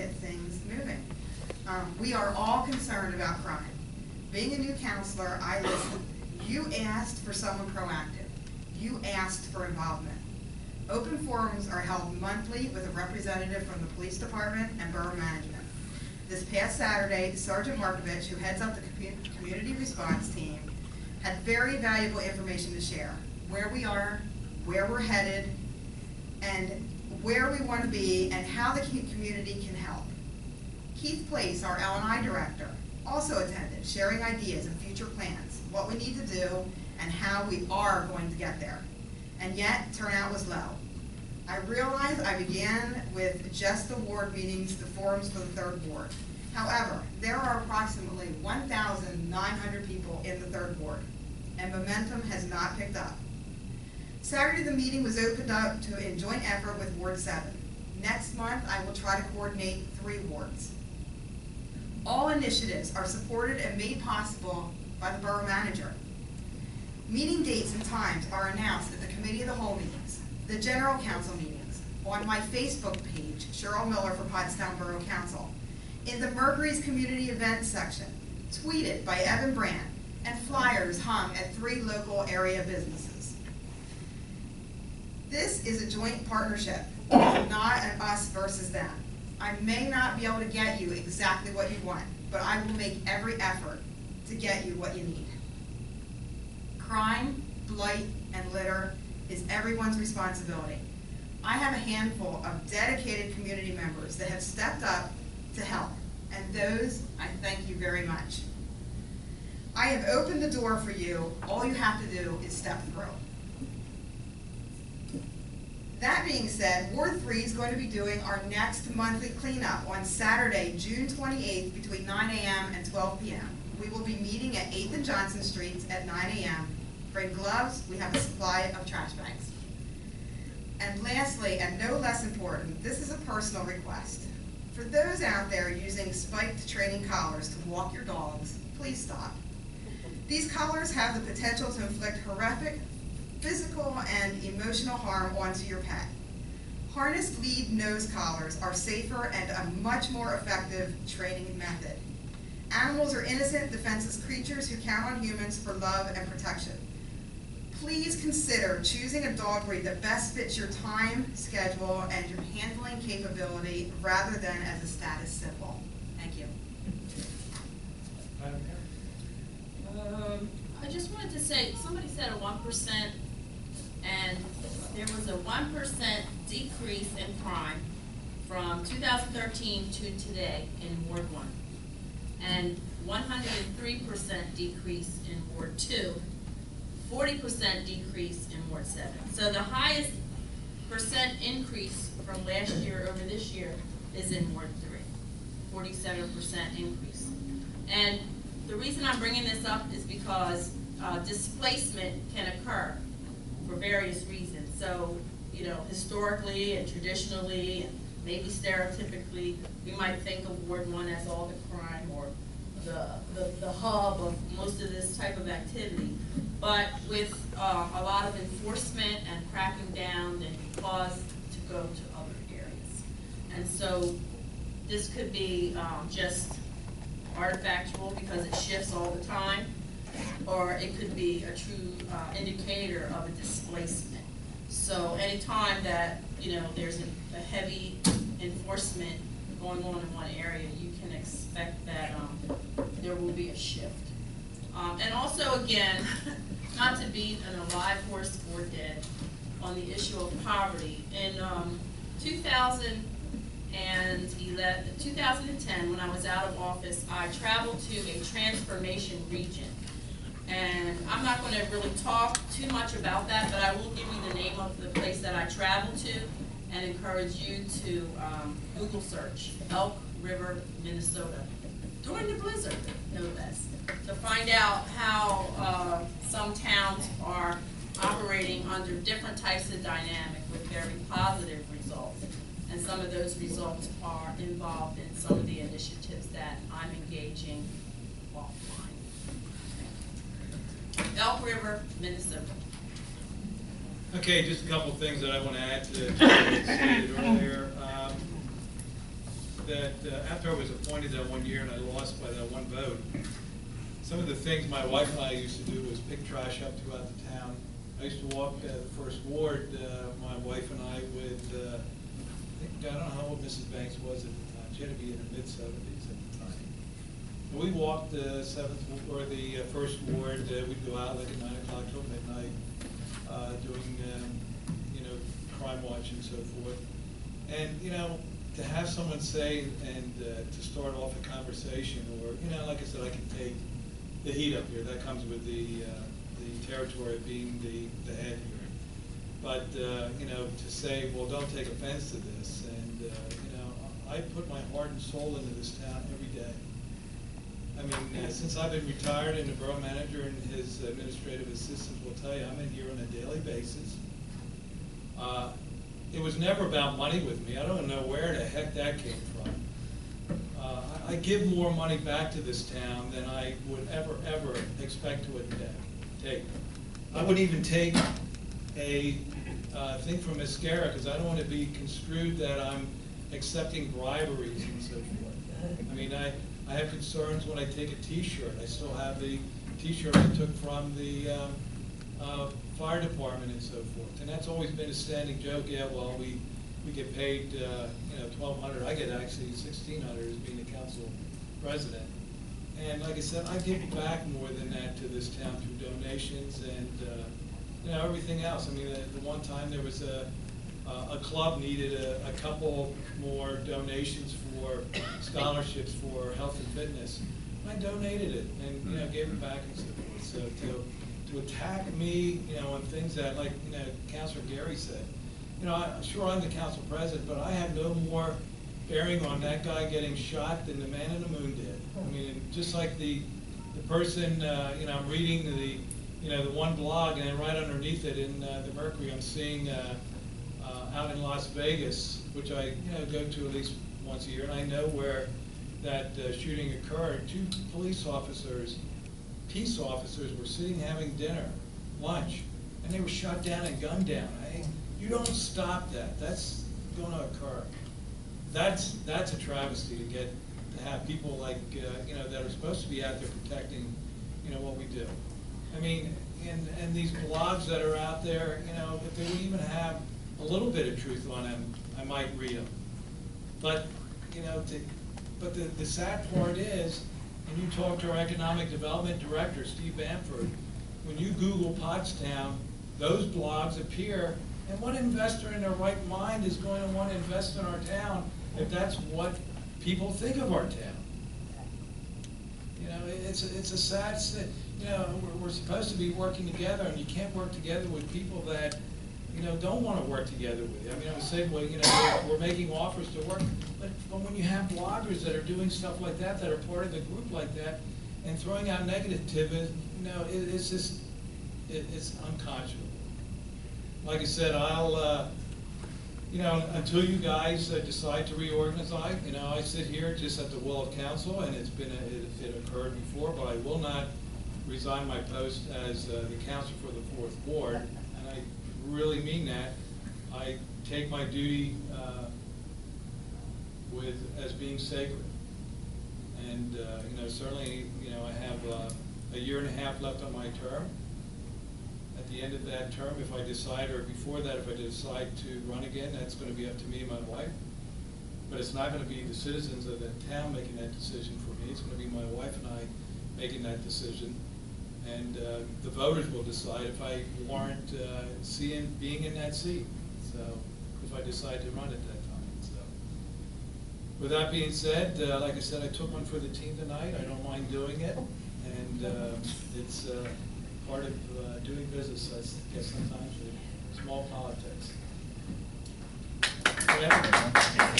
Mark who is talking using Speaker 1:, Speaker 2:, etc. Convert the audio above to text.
Speaker 1: get things moving. We are all concerned about crime. Being a new counselor, I listened. You asked for someone proactive. You asked for involvement. Open forums are held monthly with a representative from the police department and borough management. This past Saturday, Sergeant Markovich, who heads up the community response team, had very valuable information to share. Where we are, where we're headed, and where we want to be, and how the community can help. Keith Place, our L&I director, also attended, sharing ideas and future plans, what we need to do, and how we are going to get there. And yet, turnout was low. I realized I began with just the ward meetings, the forums for the third ward. However, there are approximately 1,900 people in the third ward, and momentum has not picked up. Saturday, the meeting was opened up to a joint effort with Ward 7. Next month, I will try to coordinate 3 wards. All initiatives are supported and made possible by the borough manager. Meeting dates and times are announced at the Committee of the Whole meetings, the General Council meetings, on my Facebook page, Cheryl Miller for Pottstown Borough Council, in the Mercury's Community Events section, tweeted by Evan Brandt, and flyers hung at 3 local area businesses. This is a joint partnership, not an us versus them. I may not be able to get you exactly what you want, but I will make every effort to get you what you need. Crime, blight, and litter is everyone's responsibility. I have a handful of dedicated community members that have stepped up to help, and those, I thank you very much. I have opened the door for you. All you have to do is step through. That being said, Ward 3 is going to be doing our next monthly cleanup on Saturday, June 28th between 9 a.m. and 12 p.m. We will be meeting at 8th and Johnson Streets at 9 a.m. Bring gloves, we have a supply of trash bags. And lastly, and no less important, this is a personal request. For those out there using spiked training collars to walk your dogs, please stop. These collars have the potential to inflict horrific physical and emotional harm onto your pet. Harnessed lead nose collars are safer and a much more effective training method. Animals are innocent, defenseless creatures who count on humans for love and protection. Please consider choosing a dog breed that best fits your time, schedule, and your handling capability rather than as a status symbol. Thank you.
Speaker 2: I just wanted to say, somebody said a 1%, and there was a 1% decrease in crime from 2013 to today in Ward 1, and 103% decrease in Ward 2, 40% decrease in Ward 7. So the highest percent increase from last year over this year is in Ward 3, 47% increase. And the reason I'm bringing this up is because displacement can occur for various reasons. So, you know, historically and traditionally and maybe stereotypically, we might think of Ward 1 as all the crime or the hub of most of this type of activity. But with a lot of enforcement and cracking down, then you cause to go to other areas. And so this could be just artifactual because it shifts all the time, or it could be a true indicator of a displacement. So anytime that, you know, there's a heavy enforcement going on in one area, you can expect that there will be a shift. And also, again, not to beat an alive horse or dead on the issue of poverty. In 2010, when I was out of office, I traveled to a transformation region. And I'm not going to really talk too much about that, but I will give you the name of the place that I traveled to and encourage you to Google search Elk River, Minnesota, during the blizzard, no less, to find out how some towns are operating under different types of dynamic with very positive results. And some of those results are involved in some of the initiatives that I'm engaging offline. Elk River, Minnesota.
Speaker 3: Okay, just a couple of things that I want to add to what you stated earlier. that after I was appointed that one year and I lost by that one vote, some of the things my wife and I used to do was pick trash up throughout the town. I used to walk the first ward, my wife and I with, I don't know how old Mrs. Banks was at the time. She had to be in her mid-70s at the time. And we walked the first ward. We'd go out like at 9 o'clock till midnight, doing, crime watch and so forth. And, to have someone say and to start off a conversation, or, like I said, I can take the heat up here. That comes with the territory of being the head here. But, to say, well, don't take offense to this. And, I put my heart and soul into this town every day. I mean, since I've been retired, and the borough manager and his administrative assistants will tell you, I'm in here on a daily basis. It was never about money with me. I don't know where the heck that came from. I give more money back to this town than I would ever expect to take. I wouldn't even take a thing from Mascara, because I don't want to be construed that I'm accepting briberies and so forth. I mean, I have concerns when I take a T-shirt. I still have the T-shirt I took from the fire department and so forth. And that's always been a standing joke. Yeah, well, we get paid, $1,200. I get actually $1,600 as being the council president. And like I said, I give back more than that to this town through donations and everything else. I mean, the one time there was a club needed a couple more donations for scholarships for health and fitness. I donated it and gave it back and so forth. So to attack me, on things that, like Councilor Gary said, sure I'm the council president, but I have no more bearing on that guy getting shot than the man in the moon did. I mean, just like the person, I'm reading the one blog, and then right underneath it in the Mercury, I'm seeing out in Las Vegas, which I go to at least once a year, and I know where that shooting occurred. 2 police officers, peace officers, were sitting having dinner, lunch, and they were shot down and gunned down. You don't stop that. That's going to occur. That's a travesty to have people like that are supposed to be out there protecting what we do. I mean, and these blogs that are out there, if they would even have a little bit of truth on them, I might read them. But the sad part is, and you talk to our economic development director, Steve Bamford, when you Google Pottstown, those blogs appear, and what investor in their right mind is going to want to invest in our town if that's what people think of our town? It's a sad, we're supposed to be working together, and you can't work together with people that, don't want to work together with you. I mean, I was saying, well, we're making offers to work, but when you have bloggers that are doing stuff like that are part of the group like that, and throwing out negativity, it's just, it's unconscionable. Like I said, I'll, until you guys decide to reorganize, I sit here just at the will of council, and it occurred before, but I will not resign my post as the council for the 4th Ward, and I really mean that. I take my duty as being sacred, and certainly, I have a year and a half left on my term. At the end of that term, if I decide, or before that, if I decide to run again, that's going to be up to me and my wife. But it's not going to be the citizens of the town making that decision for me. It's going to be my wife and I making that decision. And the voters will decide if I warrant being in that seat. So if I decide to run at that time. So with that being said, like I said, I took one for the team tonight. I don't mind doing it. And it's part of doing business, I guess sometimes with small politics. Yeah.